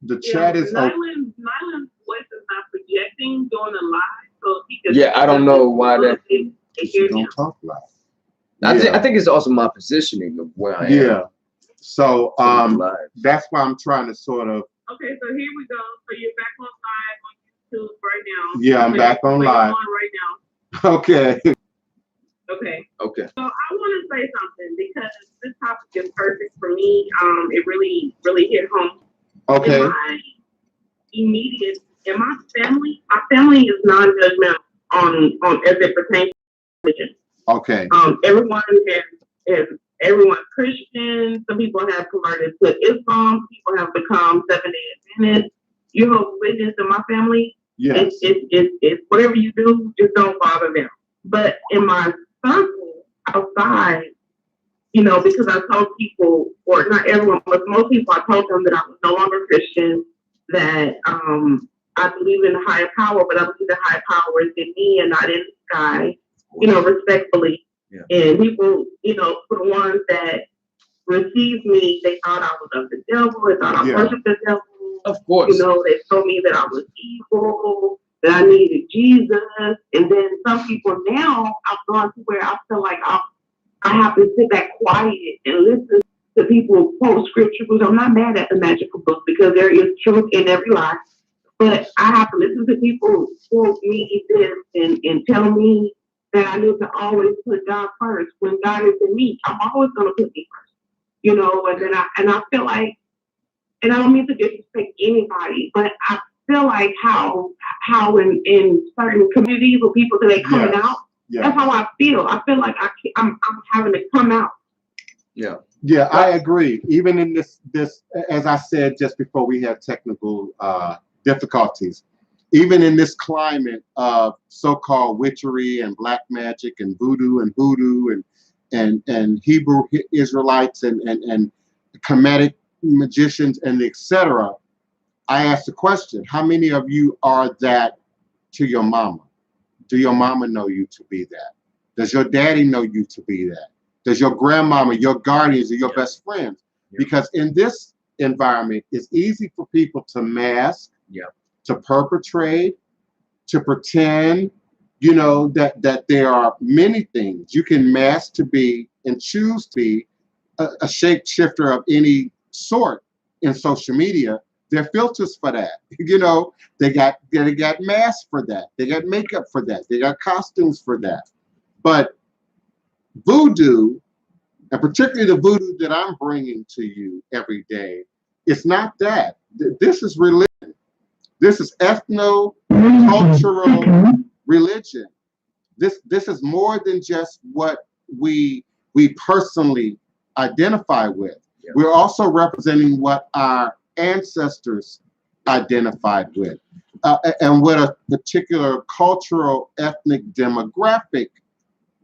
The chat is open. Nylan's voice is not projecting during the live, so he can. Yeah, I don't know why that. You don't talk loud. I think it's also my positioning of where I am. Yeah. So that's why I'm trying to sort of. Okay, so here we go. So you're back on live on YouTube right now. Yeah, I'm back on live. Right now. Okay. Okay. Okay. So I want to say something because this topic is perfect for me. It really hit home. Okay. In my family is non-judgmental on as it pertains to religion. Okay. Everyone's Christian. Some people have converted to Islam. People have become Seventh-day Adventists. Jehovah's Witness in my family. Yes. It's whatever you do, just don't bother them. But in my circle outside, because I told people, or not everyone, but most people, I told them that I was no longer Christian, that I believe in a higher power, but I believe the higher power is in me and not in the sky, respectfully. Yeah. And people, for the ones that received me, they thought I was of the devil, they thought I worshiped the devil. Of course. They told me that I was evil, that I needed Jesus. And then some people now, I've gone to where I feel like I have to sit back quiet and listen to people quote scripture, which I'm not mad at the magical book because there is truth in every lie. But I have to listen to people quote me this and tell me that I need to always put God first. When God is in me, I'm always going to put me first. And then I feel like, and I don't mean to disrespect anybody, but I feel like how in certain communities or people that are coming out, that's how I feel. I feel like I'm having to come out. Yeah. Yeah, I agree. Even in this, as I said just before we had technical difficulties, even in this climate of so-called witchery and black magic and voodoo and hoodoo and Hebrew Israelites and Kemetic magicians and etc., I asked the question, how many of you are that to your mama? Do your mama know you to be that? Does your daddy know you to be that? Does your grandmama, your guardians, or your best friends? Because in this environment, it's easy for people to mask, to perpetrate, to pretend, that there are many things you can mask to be and choose to be a shapeshifter of any sort in social media. There are filters for that. They got masks for that. They got makeup for that. They got costumes for that. But voodoo, and particularly the voodoo that I'm bringing to you every day, it's not that. This is religion. This is ethno-cultural religion. This is more than just what we personally identify with. We're also representing what our ancestors identified with, and what a particular cultural, ethnic demographic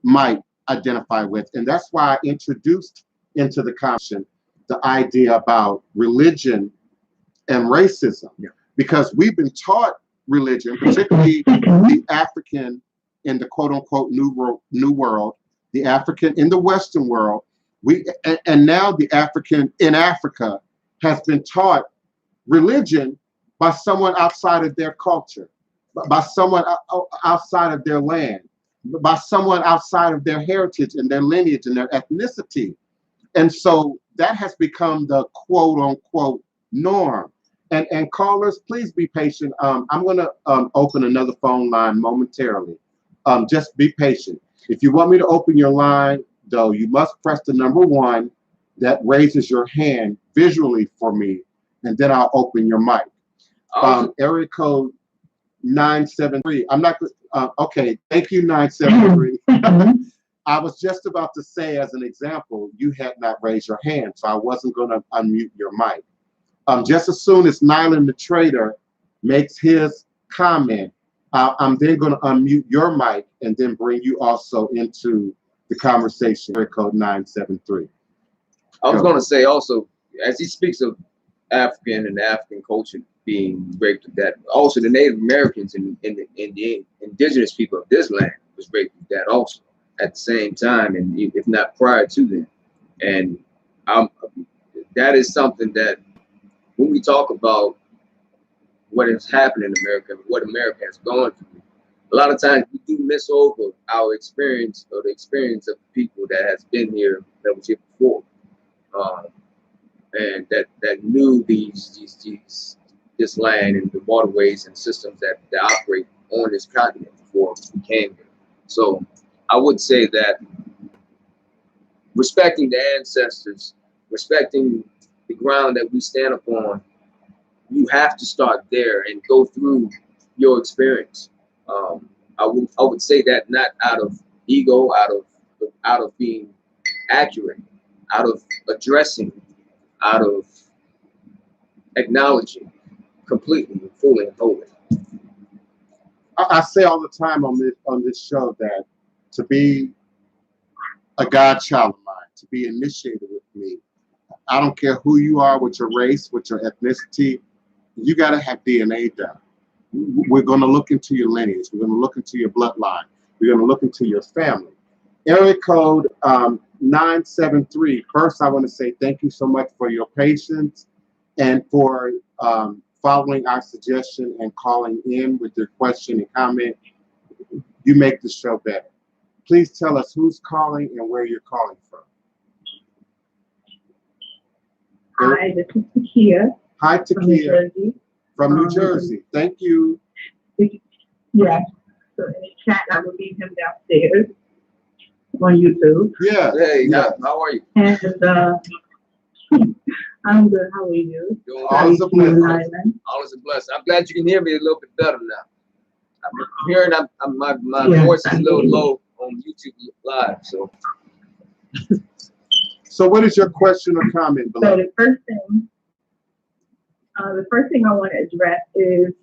might identify with. And that's why I introduced into the conversation the idea about religion and racism, because we've been taught religion, particularly the African in the quote unquote new world, the African in the Western world, and now the African in Africa has been taught religion by someone outside of their culture, by someone outside of their land, by someone outside of their heritage and their lineage and their ethnicity. And so that has become the quote unquote norm. And callers, please be patient. I'm going to open another phone line momentarily. Just be patient. If you want me to open your line, though, you must press the number 1 that raises your hand visually for me, and then I'll open your mic. Area code 973. I'm not okay. Thank you, 973. I was just about to say, as an example, you had not raised your hand, so I wasn't going to unmute your mic. Just as soon as Nylan the Traituer makes his comment, I'm then going to unmute your mic and then bring you also into the conversation. Area code 973. I was going to say also, as he speaks of African and the African culture being raped to death, also the Native Americans and the indigenous people of this land was raped to death also at the same time, and if not prior to them. And that is something that when we talk about what has happened in America, what America has gone through. A lot of times we do miss over our experience or the experience of people that has been here, that was here before, and that knew this land and the waterways and systems that operate on this continent before we came here. So I would say that respecting the ancestors, respecting the ground that we stand upon, you have to start there and go through your experience. I would say that not out of ego, out of being accurate, out of addressing, out of acknowledging completely and fully and wholly. I say all the time on this show that to be a godchild of mine, to be initiated with me, I don't care who you are, with your race, with your ethnicity, you got to have DNA done. We're going to look into your lineage. We're going to look into your bloodline. We're going to look into your family. Area code 973. First, I want to say thank you so much for your patience and for following our suggestion and calling in with your question and comment. You make the show better. Please tell us who's calling and where you're calling from. Hi, this is Takia. Hi, Takia. From New Jersey. Thank you. Yes. So in the chat, I will leave him downstairs on YouTube. Yeah. Hey, yeah. How are you? And I'm good. How are you? Doing All is a blessing. All is a blessing. I'm glad you can hear me a little bit better now. I'm hearing my Yes, voice is I a little hear you. low on YouTube Live. So what is your question or comment, So beloved? the first thing I want to address is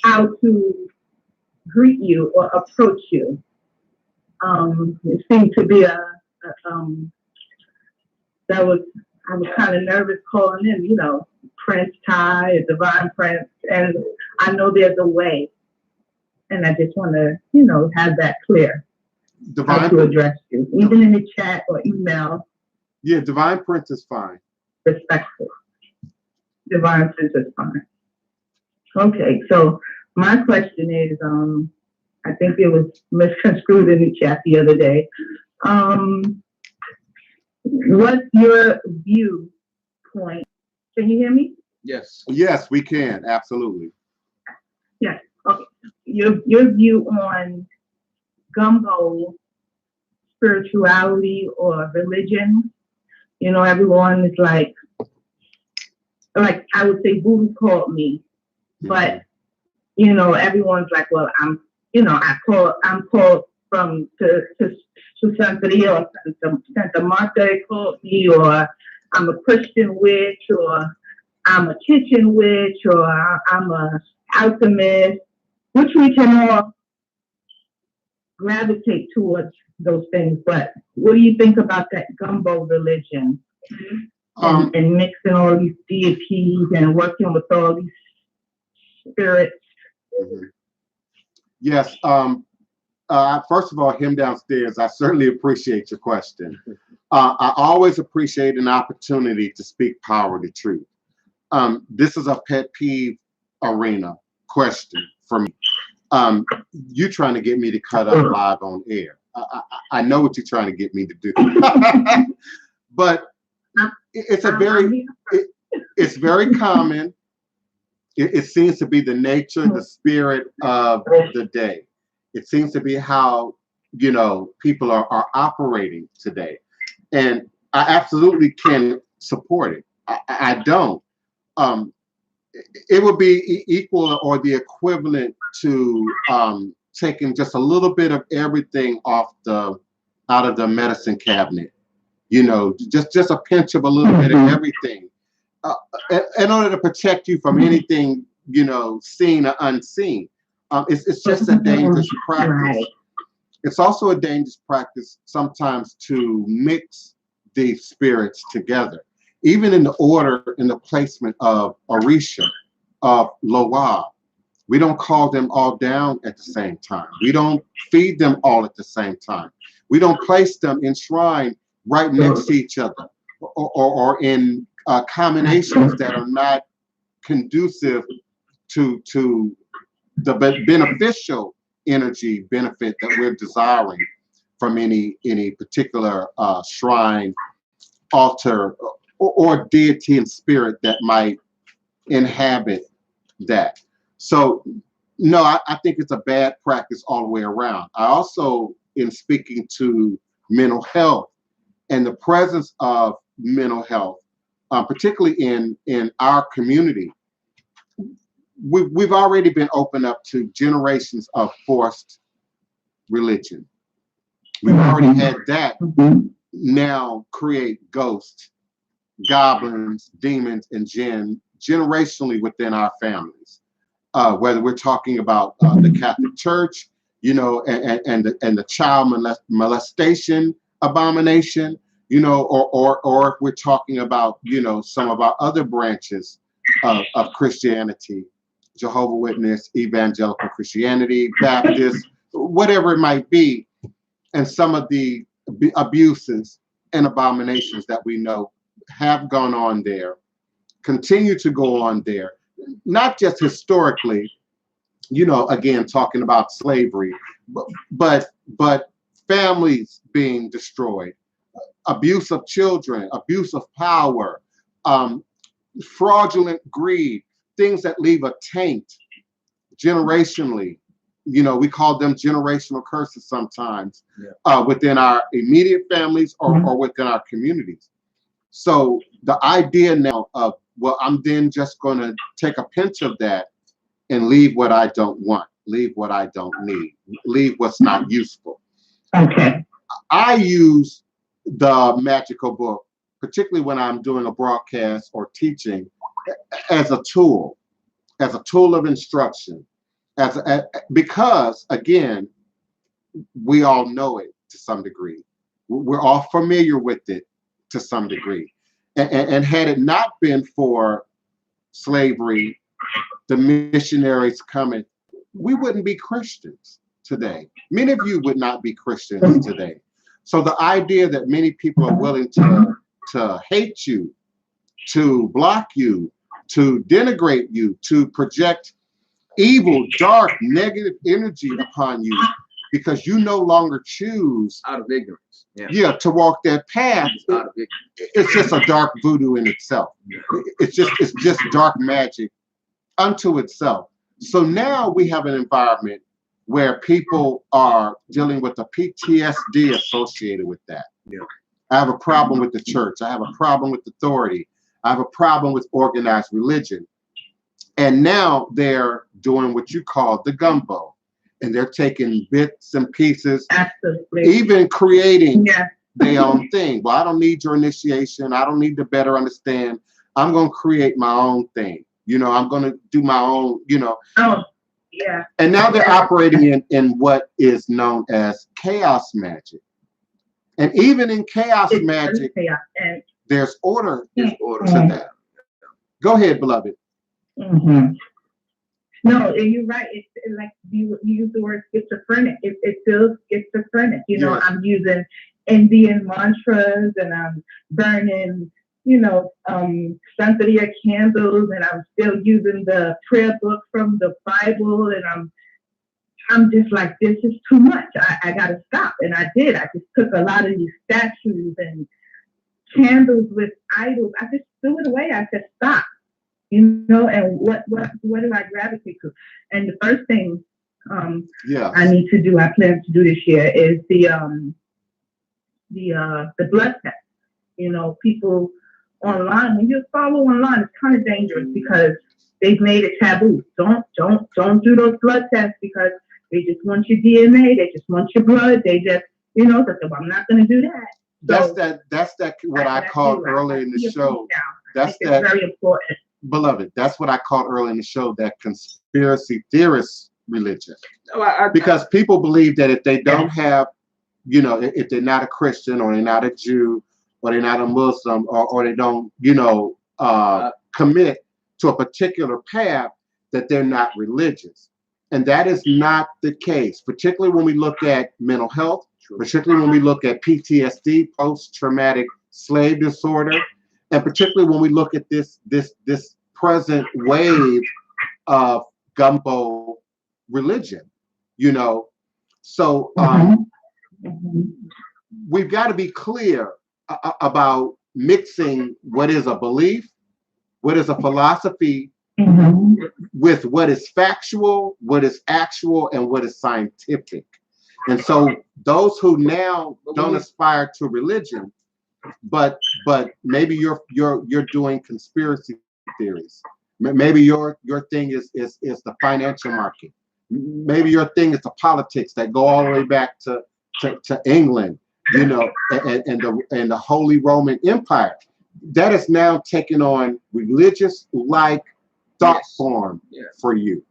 how to greet you or approach you. It seemed to be I was kind of nervous calling in, Prince Ty, DivinePrince, and I know there's a way, and I just want to, have that clear. How to address you, even in the chat or email. Yeah, DivinePrince is fine. Respectful. DivinePrince is fine. Okay, so my question is, I think it was misconstrued in the chat the other day. What's your viewpoint? Can you hear me? Yes. Yes, we can. Absolutely. Yes. Okay. Your view on gumbo spirituality or religion. Everyone is like I would say Voodoo called me, but everyone's like, well, I'm called from to Santeria or Santa Marta called me, or I'm a Christian witch, or I'm a kitchen witch, or I'm a alchemist, which we can all gravitate towards those things. But what do you think about that gumbo religion and mixing all these deities and working with all these spirits? Yes. First of all, him downstairs, I certainly appreciate your question. I always appreciate an opportunity to speak power to truth. This is a pet peeve arena question for me. You trying to get me to cut up live on air. I know what you're trying to get me to do. But it's it's very common. It seems to be the nature, the spirit of the day. It seems to be how, people are operating today. And I absolutely can support it. I don't. It would be equal or the equivalent to taking just a little bit of everything out of the medicine cabinet. Just a pinch of a little bit of everything. In order to protect you from anything, seen or unseen. It's just a dangerous practice. Right. It's also a dangerous practice sometimes to mix these spirits together. Even in the order, in the placement of Orisha, of Loa, we don't call them all down at the same time. We don't feed them all at the same time. We don't place them enshrined right next to each other or in combinations that are not conducive to the beneficial energy benefit that we're desiring from any particular shrine, altar, or deity and spirit that might inhabit that. So no, I think it's a bad practice all the way around. I also, in speaking to mental health and the presence of mental health, particularly in our community, we've already been opened up to generations of forced religion. We've already had that now create ghosts, goblins, demons, and jinn generationally within our families. Whether we're talking about the Catholic Church, you know, and the child molestation abomination, you know, or if we're talking about, you know, some of our other branches of Christianity, Jehovah's Witness, evangelical Christianity, Baptist, whatever it might be, and some of the abuses and abominations that we know have gone on there, continue to go on there, not just historically, you know, again, talking about slavery, but families being destroyed, abuse of children, abuse of power, fraudulent greed, things that leave a taint generationally. You know, we call them generational curses sometimes, within our immediate families or within our communities. So the idea now of, well, I'm then just going to take a pinch of that and leave what I don't want, leave what I don't need, leave what's not useful. Okay. I use the magical book, particularly when I'm doing a broadcast or teaching, as a tool of instruction, because again, we all know it to some degree. We're all familiar with it to some degree. And had it not been for slavery, the missionaries coming, we wouldn't be Christians today. Many of you would not be Christians today. So the idea that many people are willing to hate you, to block you, to denigrate you, to project evil, dark, negative energy upon you because you no longer choose out of ignorance. To walk that path. It's just a dark voodoo in itself. It's just dark magic unto itself. So now we have an environment where people are dealing with the PTSD associated with that. I have a problem with the church. I have a problem with authority. I have a problem with organized religion. And now they're doing what you call the gumbo. And they're taking bits and pieces, even creating their own thing. Well, I don't need your initiation. I don't need to better understand. I'm going to create my own thing. You know, I'm going to do my own, you know. And now they're operating in what is known as chaos magic. And even in chaos magic, there's order to that. Go ahead, beloved. No, and you're right. It's like you use the word schizophrenic. It feels schizophrenic. You know, I'm using Indian mantras and I'm burning, you know, Santeria candles, and I'm still using the prayer book from the Bible, and I'm just like, this is too much. I gotta stop. And I did. I just took a lot of these statues and candles with idols. I just threw it away. I said, stop. You know, and what do I gravitate to? And the first thing I need to do, I plan to do this year, is the blood test. You know, people online, when you follow online, it's kind of dangerous because they've made it taboo. Don't do those blood tests because they just want your DNA, they just want your blood, they just, you know, so I'm not going to do that. That's what I called earlier in the show. That's very important. Beloved, that's what I called earlier in the show, that conspiracy theorist religion. Because people believe that if they don't have, you know, if they're not a Christian or they're not a Jew or they're not a Muslim or they don't, you know, commit to a particular path, that they're not religious. And that is not the case, particularly when we look at mental health, particularly when we look at PTSD, post-traumatic slave disorder, and particularly when we look at this present wave of gumbo religion, you know. So we've got to be clear about mixing what is a belief, what is a philosophy, with what is factual, what is actual, and what is scientific. And so those who now don't aspire to religion, but maybe you're doing conspiracy theories. Maybe your thing is the financial market. Maybe your thing is the politics that go all the way back to England, you know, and the Holy Roman Empire. That is now taking on religious-like thought form for you.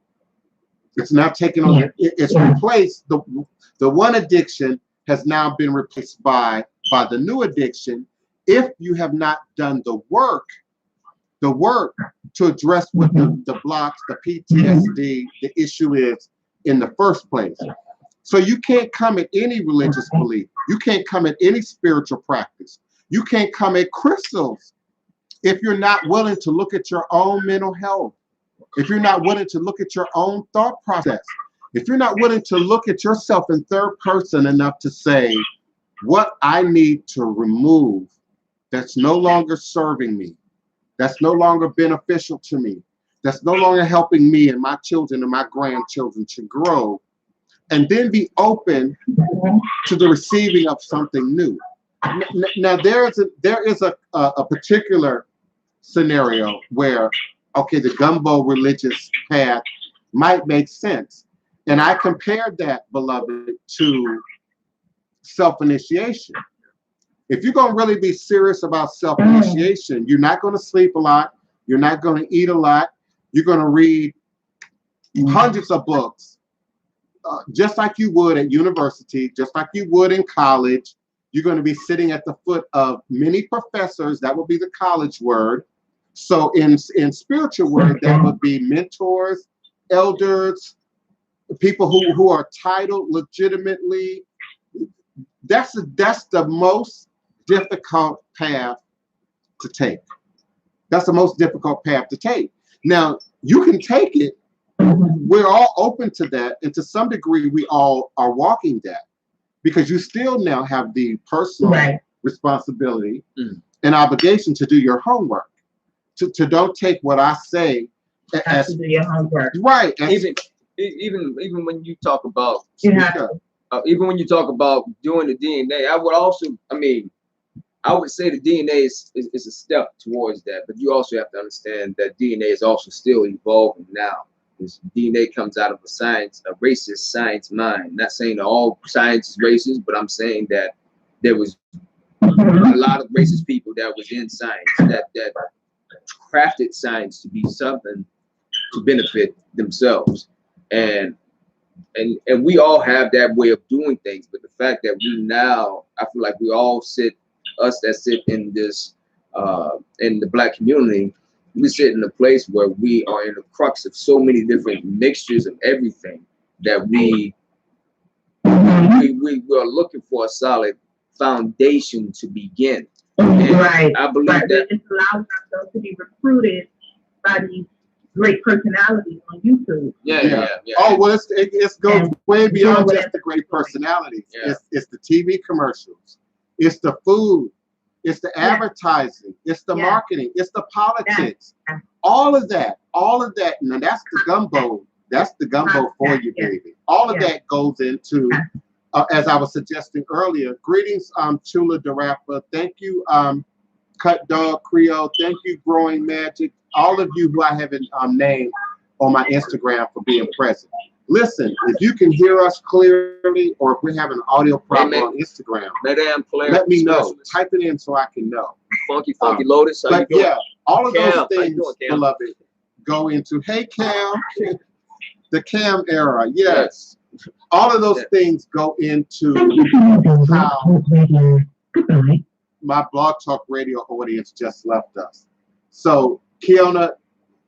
It's now taking on. It's replaced. The one addiction has now been replaced by the new addiction. If you have not done the work to address what the blocks, the PTSD, the issue is in the first place. So you can't come at any religious belief. You can't come at any spiritual practice. You can't come at crystals if you're not willing to look at your own mental health. If you're not willing to look at your own thought process. If you're not willing to look at yourself in third person enough to say, what I need to remove that's no longer serving me, that's no longer beneficial to me, that's no longer helping me and my children and my grandchildren to grow, and then be open to the receiving of something new. Now there is a particular scenario where, okay, the gumbo religious path might make sense. And I compared that, beloved, to self-initiation. If you're going to really be serious about self-initiation, you're not going to sleep a lot. You're not going to eat a lot. You're going to read hundreds of books, just like you would at university, just like you would in college. You're going to be sitting at the foot of many professors. That would be the college word. So in spiritual word, that would be mentors, elders, people who are titled legitimately. That's the most difficult path to take. That's the most difficult path to take. Now, you can take it. We're all open to that. And to some degree, we all are walking that, because you still now have the personal responsibility and obligation to do your homework. To don't take what I say as to do your homework. Right. Even when you talk about even when you talk about doing the DNA, I would say the DNA is a step towards that, but you also have to understand that DNA is also still evolving now. This DNA comes out of a racist science mind. Not saying that all science is racist, but I'm saying that there was a lot of racist people that was in science that crafted science to be something to benefit themselves. And we all have that way of doing things, but the fact that I feel like we all us that sit in this in the Black community, we sit in a place where we are in the crux of so many different mixtures of everything that we are looking for a solid foundation to begin. And I believe that it allows ourselves to be recruited by these great personalities on YouTube. Yeah. Oh, well, it goes way beyond just the great personalities. Yeah. It's the TV commercials. It's the food. It's the advertising. It's the marketing. It's the politics. All of that. Now that's the gumbo. That's the gumbo for you, baby. All of that goes into, as I was suggesting earlier. Greetings, Chula the Rapper. Thank you, Cut Dog Creole. Thank you, Growing Magic. All of you who I haven't named on my Instagram for being present. Listen, if you can hear us clearly, or if we have an audio problem on Instagram, let me know. Type it in so I can know. Funky Lotus. But all of those things, beloved, go into, hey Cam, the Cam era. Yes. All of those things go into how my Blog Talk Radio audience just left us. So, Kiona,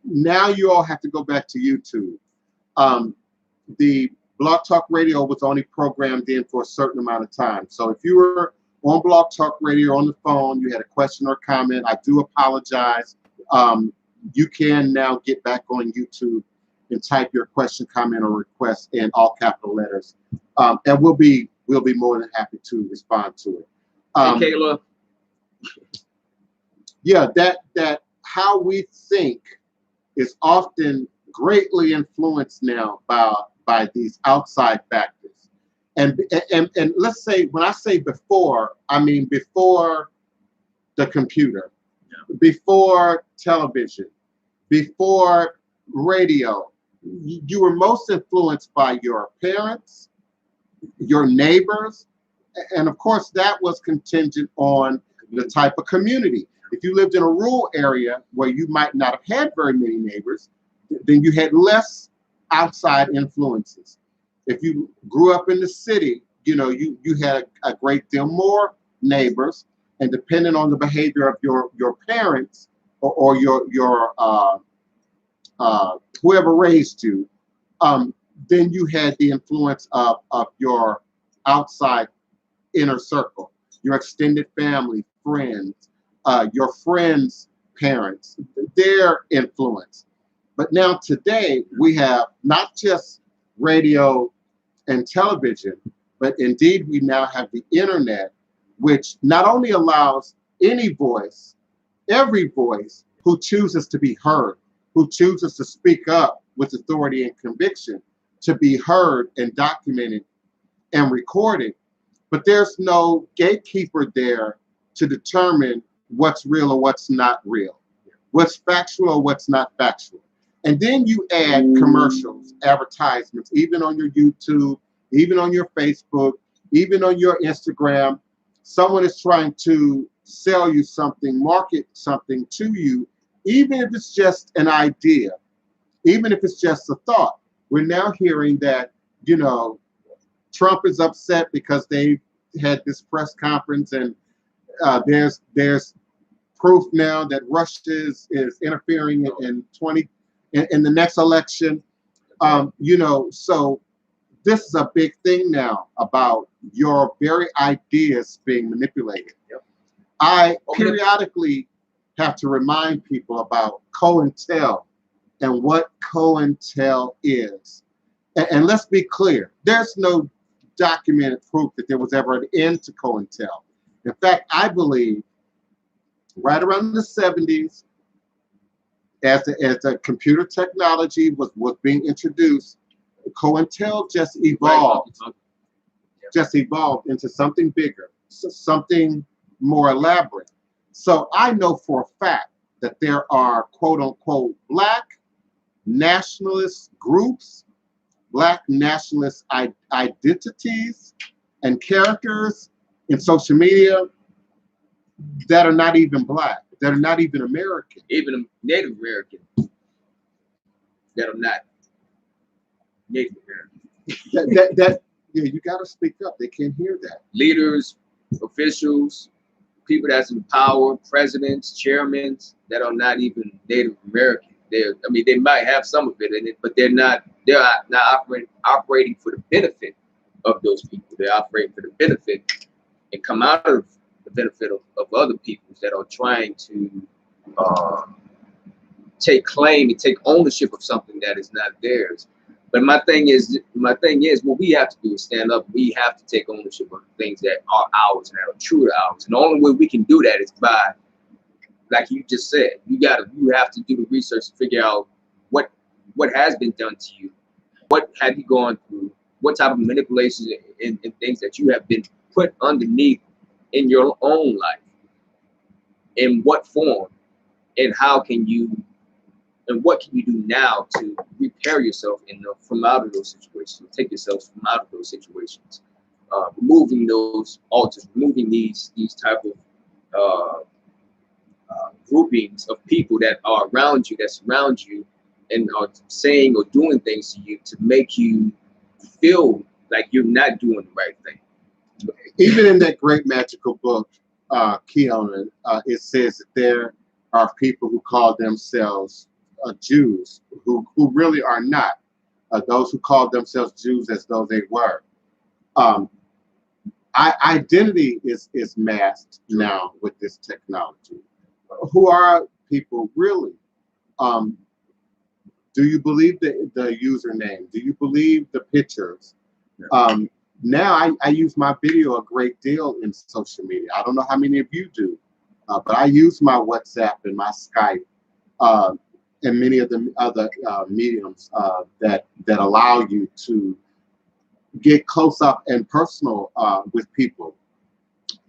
now you all have to go back to YouTube. The Blog Talk Radio was only programmed in for a certain amount of time. So if you were on Blog Talk Radio on the phone, you had a question or comment, I do apologize. You can now get back on YouTube and type your question, comment, or request in all capital letters, and we'll be more than happy to respond to it. Hey, Kayla. Yeah, that how we think is often greatly influenced now by these outside factors. And let's say, when I say before, I mean before the computer, before television, before radio. You were most influenced by your parents, your neighbors, and of course that was contingent on the type of community. If you lived in a rural area where you might not have had very many neighbors, then you had less outside influences. If you grew up in the city, you had a great deal more neighbors, and depending on the behavior of your parents or your whoever raised you, then you had the influence of your outside inner circle, your extended family, friends, your friends' parents, their influence. But now today we have not just radio and television, but indeed we now have the internet, which not only allows any voice, every voice who chooses to be heard, who chooses to speak up with authority and conviction, to be heard and documented and recorded, but there's no gatekeeper there to determine what's real or what's not real, what's factual or what's not factual. And then you add commercials, advertisements, even on your YouTube, even on your Facebook, even on your Instagram. Someone is trying to sell you something, market something to you, even if it's just an idea, even if it's just a thought. We're now hearing that, Trump is upset because they had this press conference, and there's proof now that Russia is interfering in the next election. So this is a big thing now about your very ideas being manipulated. Yep. I periodically have to remind people about COINTEL and what COINTEL is. And let's be clear, there's no documented proof that there was ever an end to COINTEL. In fact, I believe right around the 70s, as the computer technology was being introduced, COINTEL just evolved into something bigger, something more elaborate. So I know for a fact that there are quote unquote Black nationalist groups, Black nationalist identities and characters in social media that are not even Black, that are not even American. Even Native American that are not Native American. Yeah, you got to speak up. They can't hear that. Leaders, officials, people that's in power, presidents, chairmen that are not even Native American. They might have some of it in it, but they're not operating for the benefit of those people. They're operating for the benefit and come out of the benefit of other peoples that are trying to take claim and take ownership of something that is not theirs. But my thing is, what we have to do is stand up. We have to take ownership of the things that are ours and that are true to ours. And the only way we can do that is by, like you just said, you have to do the research to figure out what has been done to you, what have you gone through, what type of manipulations and things that you have been put underneath in your own life, in what form, and how can you, and what can you do now to repair yourself from out of those situations, take yourself from out of those situations, removing those altars, removing these type of groupings of people that are around you, that surround you, and are saying or doing things to you to make you feel like you're not doing the right thing. Even in that great magical book, Keon, it says that there are people who call themselves Jews who really are not. Those who call themselves Jews as though they were. Identity is masked now with this technology. Who are people really? Do you believe the username? Do you believe the pictures? Now I use my video a great deal in social media. I don't know how many of you do, but I use my WhatsApp and my Skype and many of the other mediums that allow you to get close up and personal with people,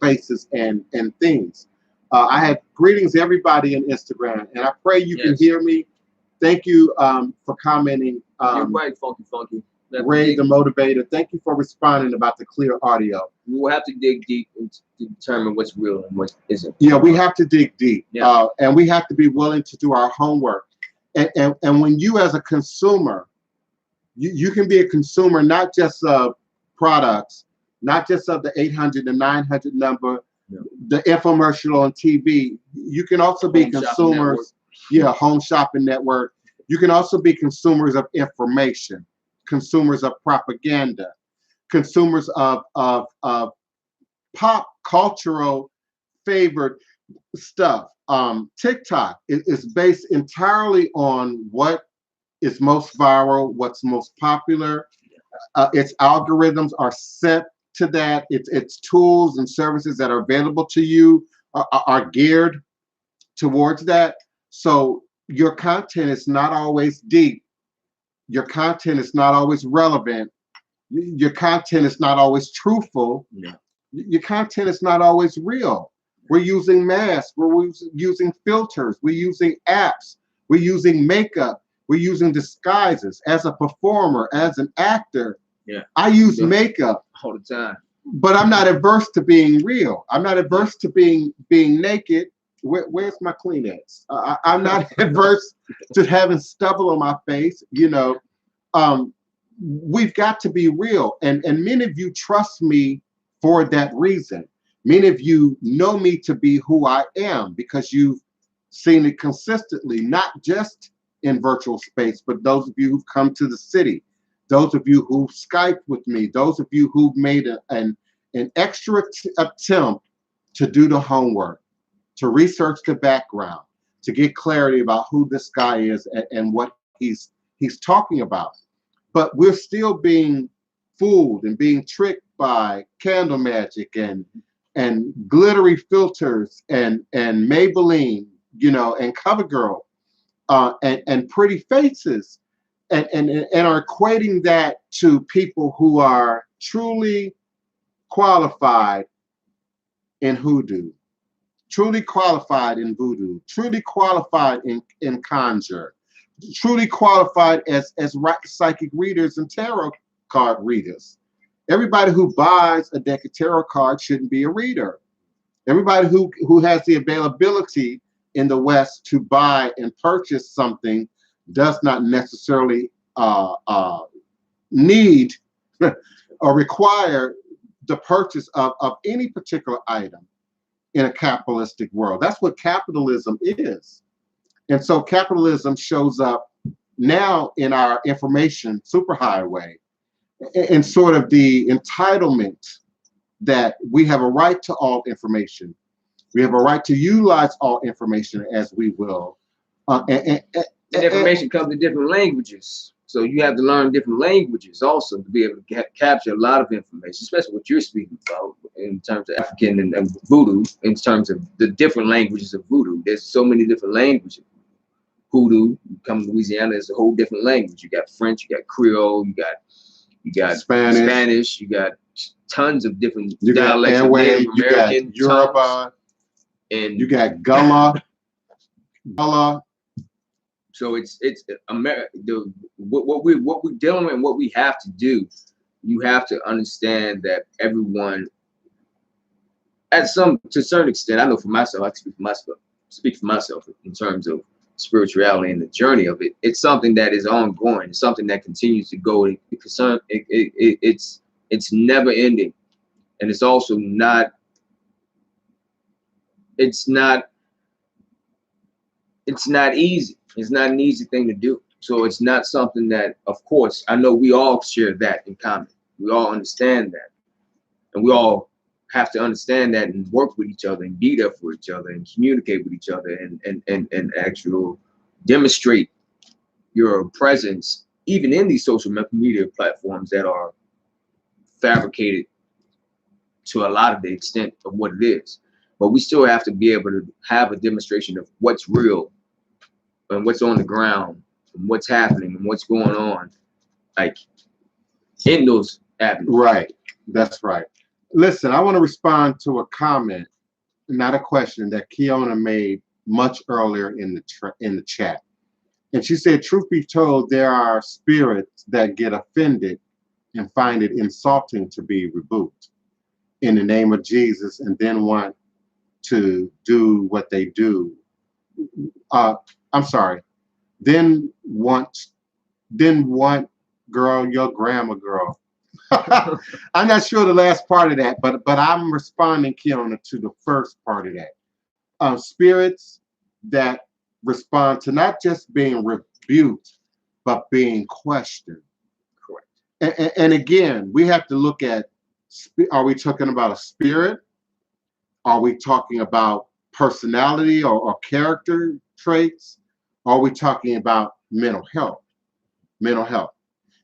faces and things. I have greetings everybody in Instagram, and I pray you can hear me. Thank you for commenting. You're right, Funky. Ray the Motivator, thank you for responding about the clear audio. We will have to dig deep to determine what's real and what isn't. Yeah, we have to dig deep, and we have to be willing to do our homework. And when you as a consumer, you can be a consumer not just of products, not just of the 800 and 900 number, the infomercial on TV. You can also be consumers, home shopping network. You can also be consumers of information, consumers of propaganda, consumers of pop cultural favored stuff. TikTok is based entirely on what is most viral, what's most popular. Its algorithms are set to that. Its tools and services that are available to you are geared towards that. So your content is not always deep. Your content is not always relevant. Your content is not always truthful. Your content is not always real. We're using masks. We're using filters. We're using apps. We're using makeup. We're using disguises. As a performer, as an actor, I use makeup all the time. But I'm not averse to being real. I'm not averse to being naked. Where's my Kleenex? I'm not adverse to having stubble on my face. We've got to be real, and many of you trust me for that reason. Many of you know me to be who I am because you've seen it consistently, not just in virtual space, but those of you who've come to the city, those of you who've Skyped with me, those of you who've made an extra attempt to do the homework, to research the background, to get clarity about who this guy is and what he's talking about. But we're still being fooled and being tricked by candle magic and glittery filters and Maybelline, and CoverGirl, and pretty faces, and are equating that to people who are truly qualified in hoodoo, truly qualified in voodoo, truly qualified in conjure, truly qualified as psychic readers and tarot card readers. Everybody who buys a deck of tarot cards shouldn't be a reader. Everybody who has the availability in the West to buy and purchase something does not necessarily need or require the purchase of any particular item in a capitalistic world. That's what capitalism is. And so capitalism shows up now in our information superhighway in sort of the entitlement that we have a right to all information. We have a right to utilize all information as we will. Information comes in different languages. So you have to learn different languages also to be able to capture a lot of information, especially what you're speaking about in terms of African and voodoo, in terms of the different languages of voodoo. There's so many different languages. Hoodoo, you come to Louisiana, it's a whole different language. You got French, you got Creole, you got Spanish, you got tons of different dialects of Native American, you got Yoruba, and you got Gullah. So it's America. What we're dealing with and what we have to do, you have to understand that everyone, to a certain extent, I know for myself, I speak for myself in terms of spirituality and the journey of it. It's something that is ongoing. It's something that continues to go. It's never ending, and it's also not. It's not easy. It's not an easy thing to do. So it's not something that, of course, I know we all share that in common. We all understand that, and we all have to understand that and work with each other and be there for each other and communicate with each other and actually demonstrate your presence, even in these social media platforms that are fabricated to a lot of the extent of what it is. But we still have to be able to have a demonstration of what's real and what's on the ground and what's happening and what's going on, like in those avenues. Right. That's right. Listen, I want to respond to a comment, not a question, that Kiona made much earlier in the chat. And she said, truth be told, there are spirits that get offended and find it insulting to be rebuked in the name of Jesus and then want to do what they do. I'm sorry. Then want, girl, your grandma girl. I'm not sure the last part of that, but I'm responding, Kiona, to the first part of that. Spirits that respond to not just being rebuked, but being questioned. Correct. And again, we have to look at, are we talking about a spirit? Are we talking about personality or character traits? Are we talking about mental health? Mental health.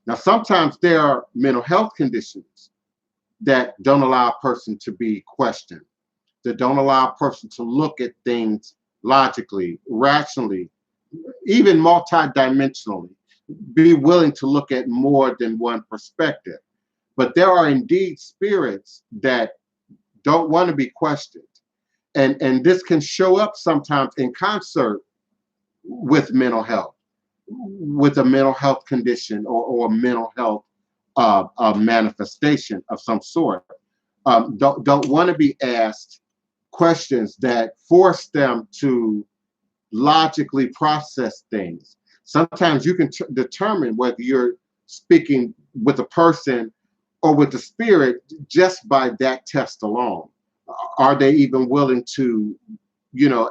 Now, sometimes there are mental health conditions that don't allow a person to be questioned, that don't allow a person to look at things logically, rationally, even multidimensionally, be willing to look at more than one perspective. But there are indeed spirits that don't want to be questioned. And this can show up sometimes in concert with mental health, with a mental health condition or mental health manifestation of some sort. Don't want to be asked questions that force them to logically process things. Sometimes you can determine whether you're speaking with a person or with the spirit just by that test alone. Are they even willing to,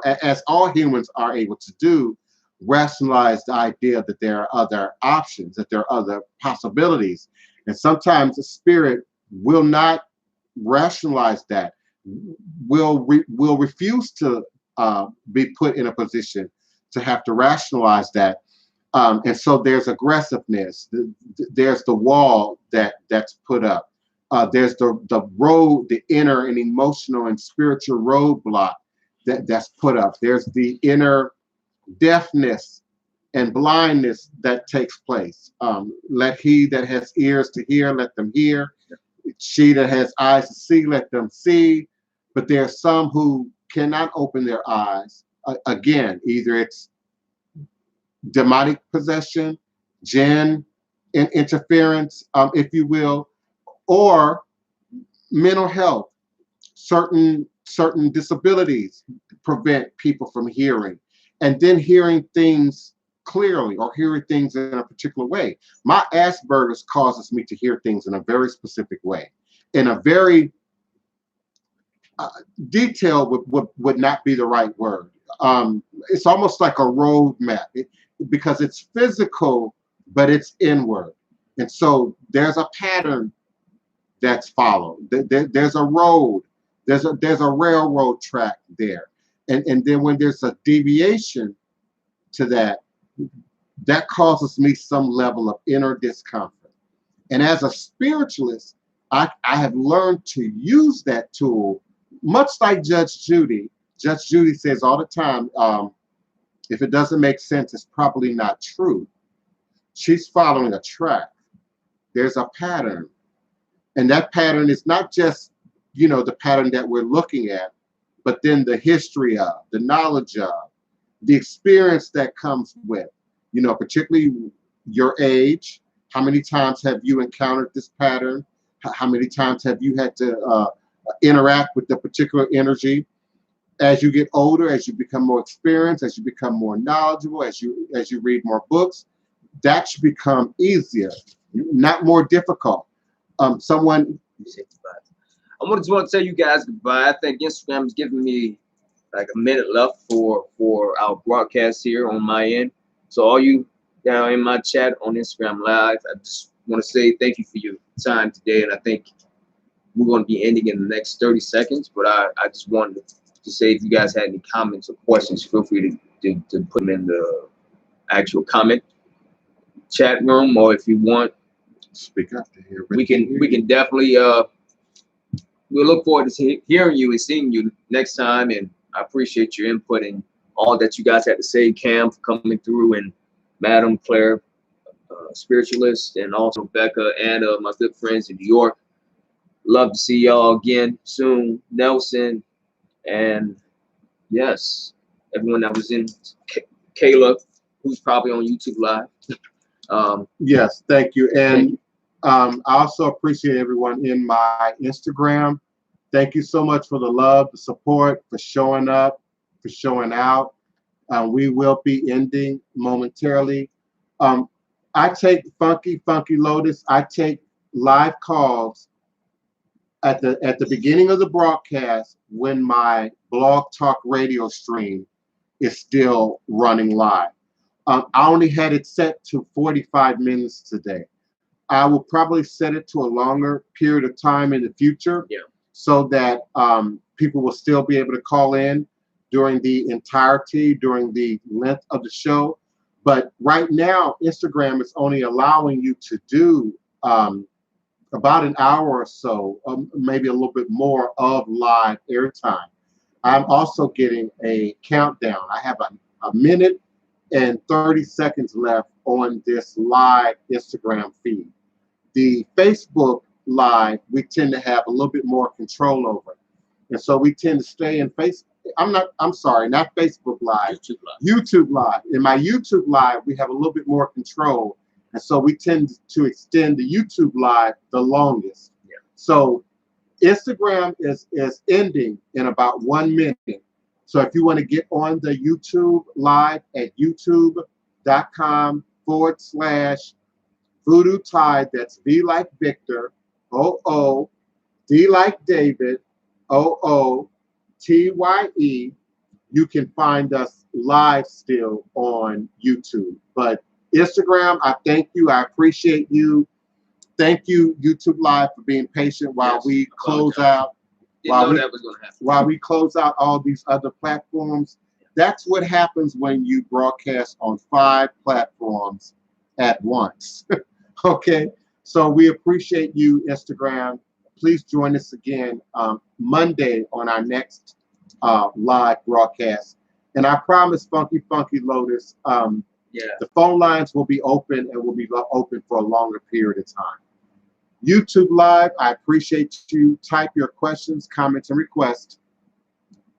as all humans are able to do, rationalize the idea that there are other options, that there are other possibilities? And sometimes the spirit will not rationalize that, will refuse to be put in a position to have to rationalize that. And so there's aggressiveness. There's the wall that's put up. There's the road, the inner and emotional and spiritual roadblock that's put up. There's the inner deafness and blindness that takes place. Let he that has ears to hear, let them hear. She that has eyes to see, let them see. But there are some who cannot open their eyes. Again, either it's demonic possession, jinn interference, if you will, or mental health. Certain disabilities prevent people from hearing, and then hearing things clearly or hearing things in a particular way. My Asperger's causes me to hear things in a very specific way, in a very detailed would not be the right word. It's almost like a roadmap because it's physical, but it's inward. And so there's a pattern that's followed. There's a road. There's a railroad track there. And then when there's a deviation to that causes me some level of inner discomfort. And as a spiritualist, I have learned to use that tool, much like Judge Judy. Judge Judy says all the time, if it doesn't make sense, it's probably not true. She's following a track. There's a pattern. And that pattern is not just, the pattern that we're looking at, but then the history of, the knowledge of, the experience that comes with, particularly your age. How many times have you encountered this pattern? How many times have you had to interact with the particular energy? As you get older, as you become more experienced, as you become more knowledgeable, as you read more books, that should become easier, not more difficult. I just want to tell you guys goodbye. I think Instagram is giving me like a minute left for our broadcast here on my end. So all you down in my chat on Instagram Live, I just want to say thank you for your time today. And I think we're going to be ending in the next 30 seconds. But I just wanted to say, if you guys had any comments or questions, feel free to put them in the actual comment chat room, or if you want, speak up to hear. We can definitely we'll look forward to hearing you and seeing you next time. And I appreciate your input and all that you guys had to say, Cam, for coming through, and Madam Claire, spiritualist, and also Becca and my good friends in New York. Love to see y'all again soon. Nelson, and yes, everyone that was in, Kayla, who's probably on YouTube Live. Yes, thank you. And I also appreciate everyone in my Instagram. Thank you so much for the love, the support, for showing up, for showing out. We will be ending momentarily. I take Funky Lotus. I take live calls at the beginning of the broadcast when my blog talk radio stream is still running live. I only had it set to 45 minutes today. I will probably set it to a longer period of time in the future, so that people will still be able to call in during the entirety, during the length of the show. But right now, Instagram is only allowing you to do about an hour or so, maybe a little bit more of live airtime. I'm also getting a countdown. I have a minute and 30 seconds left on this live Instagram feed. The Facebook Live, we tend to have a little bit more control over. And so we tend to stay in Facebook. I'm sorry, not Facebook Live, YouTube Live. In my YouTube Live, we have a little bit more control. And so we tend to extend the YouTube Live the longest. So Instagram is ending in about 1 minute. So if you want to get on the YouTube Live at youtube.com/Voodoo Tide, that's V like Victor, O-O, D like David, O-O, T-Y-E. You can find us live still on YouTube. But Instagram, I thank you. I appreciate you. Thank you, YouTube Live, for being patient while we close out. While we close out all these other platforms. That's what happens when you broadcast on 5 platforms at once. Okay, so we appreciate you, Instagram. Please join us again Monday on our next live broadcast. And I promise, Funky Lotus, the phone lines will be open and will be open for a longer period of time. YouTube Live, I appreciate you. Type your questions, comments, and requests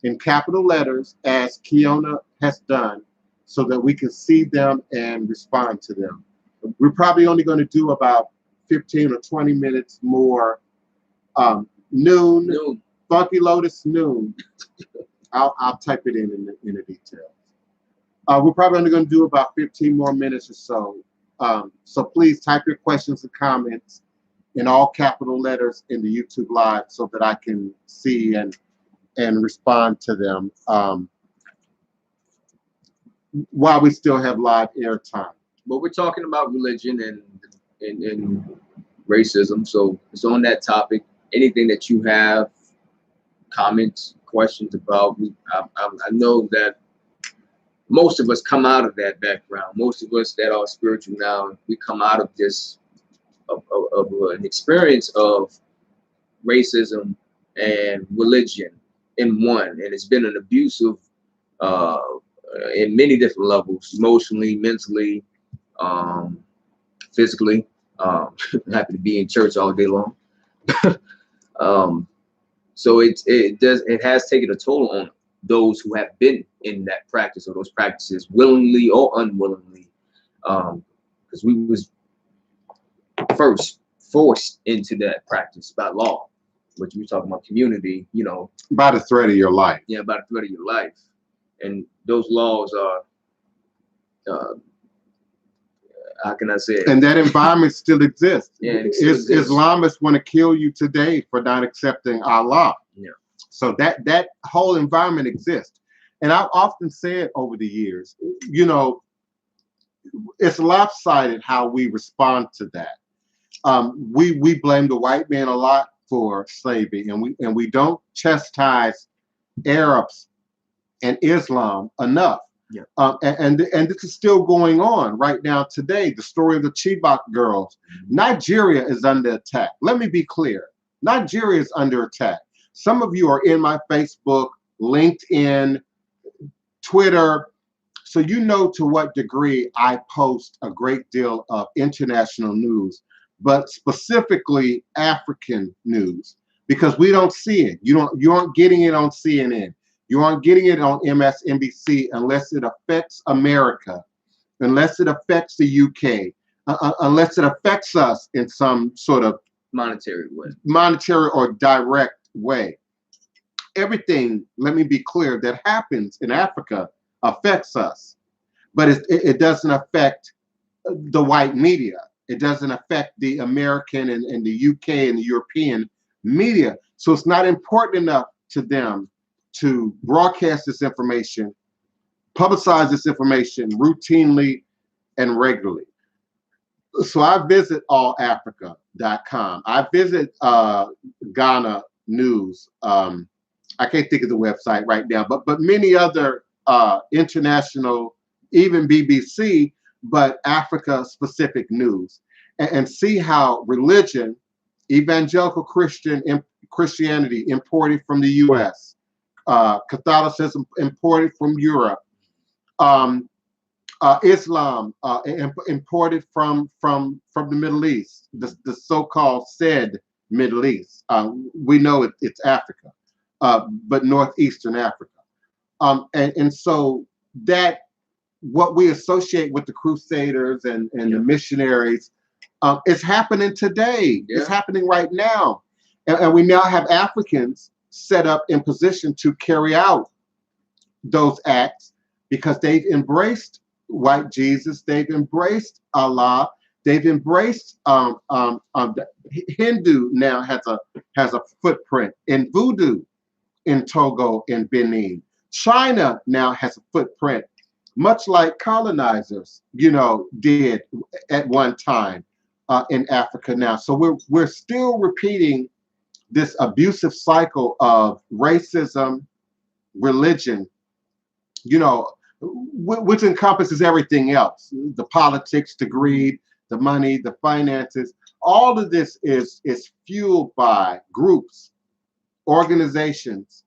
in capital letters, as Kiona has done, so that we can see them and respond to them. We're probably only going to do about 15 or 20 minutes more. Noon. Funky Lotus noon. I'll type it in the details. We're probably only going to do about 15 more minutes or so. So please type your questions and comments in all capital letters in the YouTube Live so that I can see and respond to them while we still have live air time. But we're talking about religion and racism, so it's on that topic. Anything that you have comments, questions about, I know that most of us come out of that background. Most of us that are spiritual now, we come out of this of an experience of racism and religion in one, and it's been an abusive in many different levels, emotionally, mentally, physically. Happy to be in church all day long. So it has taken a toll on those who have been in that practice, or those practices, willingly or unwillingly, because we was first forced into that practice by law, which we talking about community, by the thread of your life. Yeah, by the thread of your life. And those laws are how can I say it? And that environment still exists. Yeah, it still exists. Islamists want to kill you today for not accepting Allah. Yeah. So that whole environment exists. And I've often said over the years, it's lopsided how we respond to that. We blame the white man a lot for slavery, and we don't chastise Arabs and Islam enough. Yeah. And this is still going on right now today. The story of the Chibok girls. Nigeria is under attack. Let me be clear. Nigeria is under attack. Some of you are in my Facebook, LinkedIn, Twitter, so you know to what degree I post a great deal of international news, but specifically African news, because we don't see it. You aren't getting it on CNN. You aren't getting it on MSNBC unless it affects America, unless it affects the UK, unless it affects us in some sort of monetary or direct way. Everything, let me be clear, that happens in Africa affects us, but it doesn't affect the white media. It doesn't affect the American and the UK and the European media. So it's not important enough to them to broadcast this information, publicize this information routinely and regularly. So I visit allafrica.com. I visit Ghana News. I can't think of the website right now, but many other international, even BBC, but Africa-specific news, and see how religion, evangelical Christianity imported from the U.S., Catholicism imported from Europe, Islam imported from the Middle East, the so-called said Middle East. We know it's Africa, but Northeastern Africa. And so that what we associate with the Crusaders and the missionaries, it's happening today. Yeah. It's happening right now. And we now have Africans set up in position to carry out those acts because they've embraced white Jesus, they've embraced Allah, they've embraced Hindu now has a footprint in Voodoo in Togo and Benin. China now has a footprint, much like colonizers, did at one time in Africa now. So we're still repeating this abusive cycle of racism, religion, which encompasses everything else, the politics, the greed, the money, the finances. All of this is fueled by groups, organizations.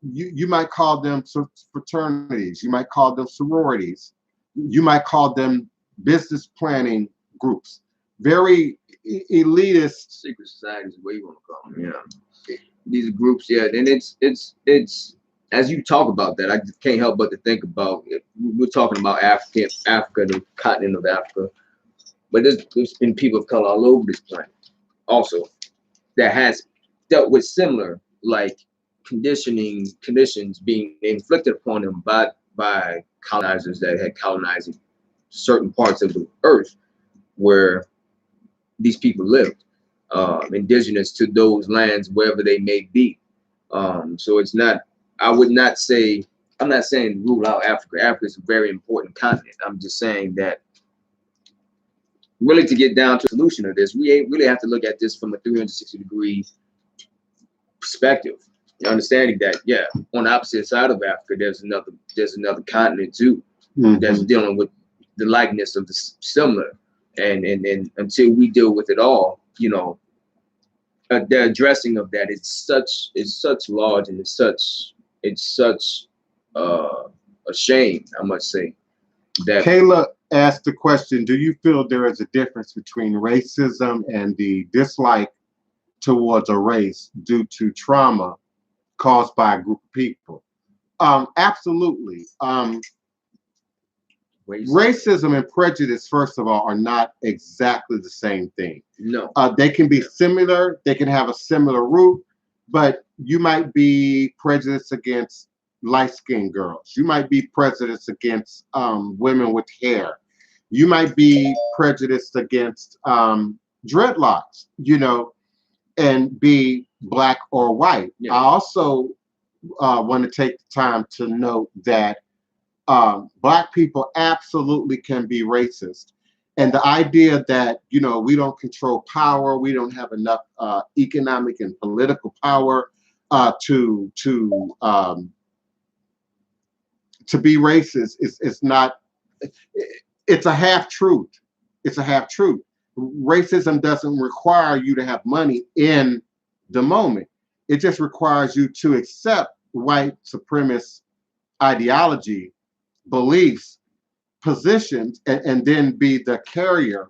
You might call them fraternities. You might call them sororities. You might call them business planning groups. Very elitist. Secret societies, what you want to call them. Yeah. These groups, yeah. And it's as you talk about that, I just can't help but to think about it. We're talking about Africa, the continent of Africa, but there's been people of color all over this planet also that has dealt with similar like conditions being inflicted upon them by colonizers that had colonized certain parts of the earth where these people lived, indigenous to those lands wherever they may be. So it's not, I'm not saying rule out Africa. Africa is a very important continent. I'm just saying that really to get down to the solution of this, we really have to look at this from a 360-degree perspective. Understanding that, yeah, on the opposite side of Africa, there's another continent too, that's dealing with the likeness of the similar, and until we deal with it all, the addressing of that is such large, and it's such a shame, I must say. That Kayla asked the question: do you feel there is a difference between racism and the dislike towards a race due to trauma caused by a group of people? Absolutely. Racism and prejudice, first of all, are not exactly the same thing. No. They can be similar, they can have a similar root, but you might be prejudiced against light-skinned girls. You might be prejudiced against women with hair. You might be prejudiced against dreadlocks, and be black or white. Yeah. I also want to take the time to note that black people absolutely can be racist. And the idea that, we don't control power, we don't have enough economic and political power to to be racist is not. It's a half truth. It's a half truth. Racism doesn't require you to have money in the moment. It just requires you to accept white supremacist ideology, beliefs, positions, and then be the carrier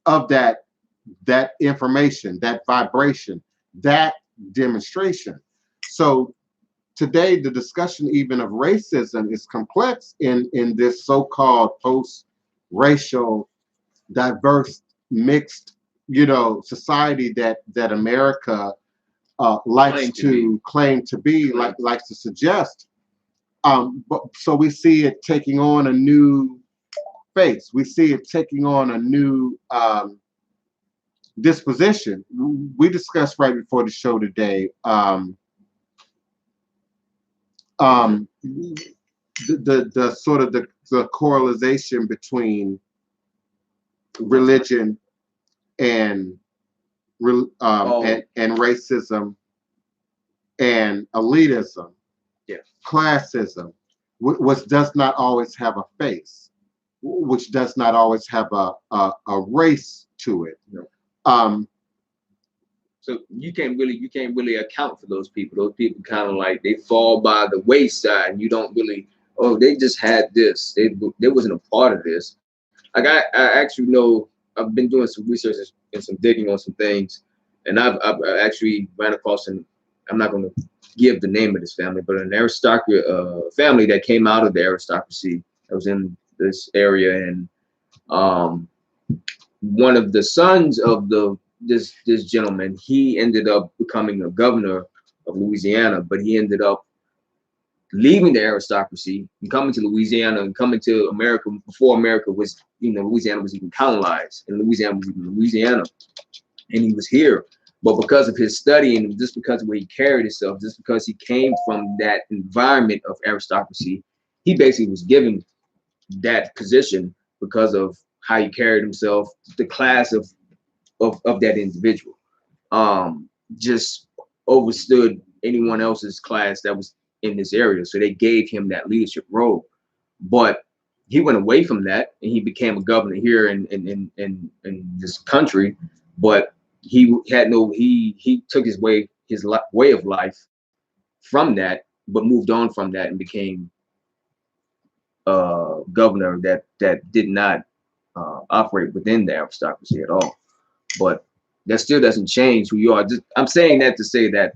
of that information, that vibration, that demonstration. So today, the discussion even of racism is complex in this so-called post-racial, diverse, mixed, society that America likes to claim to be, likes to suggest. But so we see it taking on a new face. We see it taking on a new disposition. We discussed right before the show today. The sort of the correlation between religion and racism and elitism, classism, which does not always have a face, which does not always have a race to it. So you can't really account for those people. Those people kind of like, they fall by the wayside, and you don't really, oh, they just had this. They wasn't a part of this. Like I actually know, I've been doing some research and some digging on some things, and I've actually ran across, and I'm not going to give the name of this family, but an aristocracy family that came out of the aristocracy that was in this area, and one of the sons of this gentleman, he ended up becoming a governor of Louisiana, but he ended up leaving the aristocracy and coming to Louisiana and coming to America before America was, Louisiana was even colonized, and Louisiana was even Louisiana, and he was here. But because of his study and just because of the way he carried himself, just because he came from that environment of aristocracy, he basically was given that position because of how he carried himself, the class of that individual. Just overstood anyone else's class that was in this area. So they gave him that leadership role. But he went away from that and he became a governor here in this country. But he took his way of life from that, but moved on from that and became a governor that did not operate within the aristocracy at all. But that still doesn't change who you are. I'm saying that to say that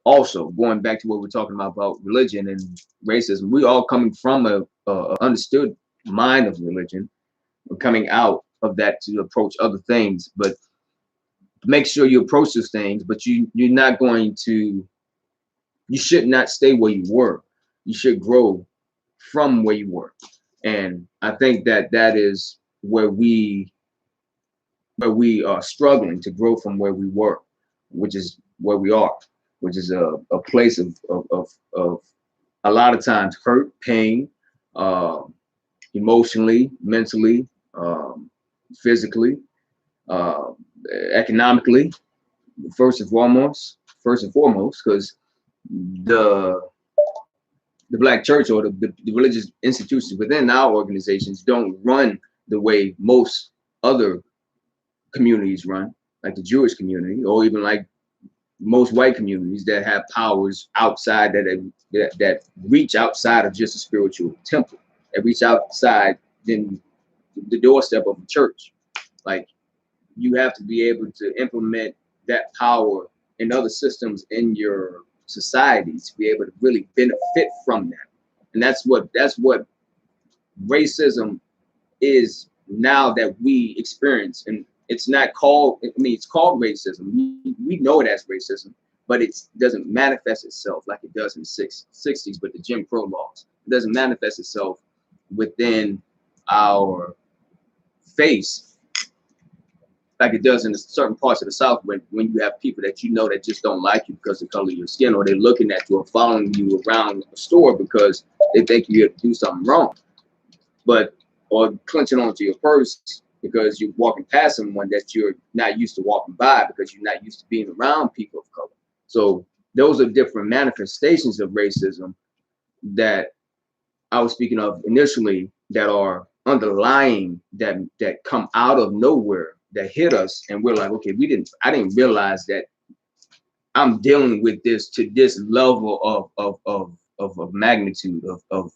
also, going back to what we're talking about religion and racism, we all coming from a understood mind of religion. We're coming out of that to approach other things, but make sure you approach those things, but you should not stay where you were. You should grow from where you were. And I think that is where we are struggling to grow from where we were, which is where we are, which is a place of a lot of times hurt, pain, emotionally, mentally, physically, economically, first and foremost, because the Black church or the religious institutions within our organizations don't run the way most other communities run, like the Jewish community, or even like most white communities that have powers outside that reach outside of just a spiritual temple, that reach outside then the doorstep of the church. Like, you have to be able to implement that power in other systems in your society to be able to really benefit from that. And that's what racism is now that we experience. And it's not called, it's called racism. We know it as racism, but it doesn't manifest itself like it does in the 60s with the Jim Crow laws. It doesn't manifest itself within our face like it does in certain parts of the South when you have people that that just don't like you because of the color of your skin, or they're looking at you or following you around the store because they think you have to do something wrong, or clenching onto your purse because you're walking past someone that you're not used to walking by because you're not used to being around people of color. So those are different manifestations of racism that I was speaking of initially that are underlying, that come out of nowhere, that hit us, and we're like, okay, I didn't realize that I'm dealing with this to this level of magnitude of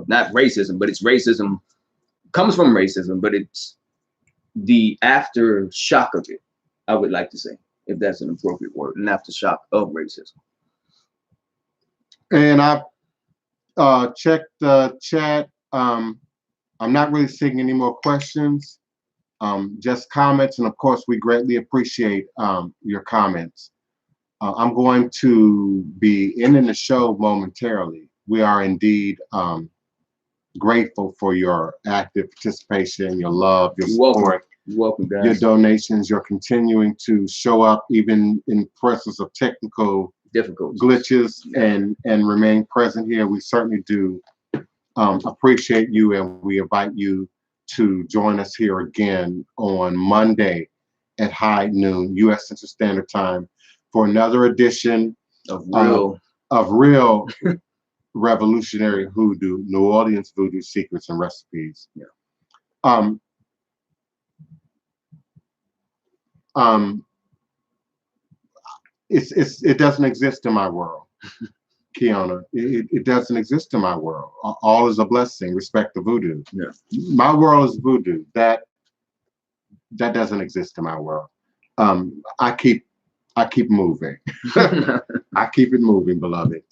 not racism, but it's racism, comes from racism, but it's the aftershock of it, I would like to say, if that's an appropriate word, an aftershock of racism. And I've checked the chat. I'm not really seeing any more questions, just comments. And of course, we greatly appreciate your comments. I'm going to be ending the show momentarily. We are indeed grateful for your active participation, your love, your support. You're welcome, guys. Your donations, you're continuing to show up even in presence of technical difficulties, glitches, and remain present here. We certainly do appreciate you, and we invite you to join us here again on Monday at high noon U.S. Central Standard Time for another edition of real revolutionary hoodoo, New Orleans voodoo secrets and recipes. Yeah. It doesn't exist in my world, Kiana. It doesn't exist in my world. All is a blessing. Respect the voodoo. Yeah. My world is voodoo. That doesn't exist in my world. I keep moving. I keep it moving, beloved.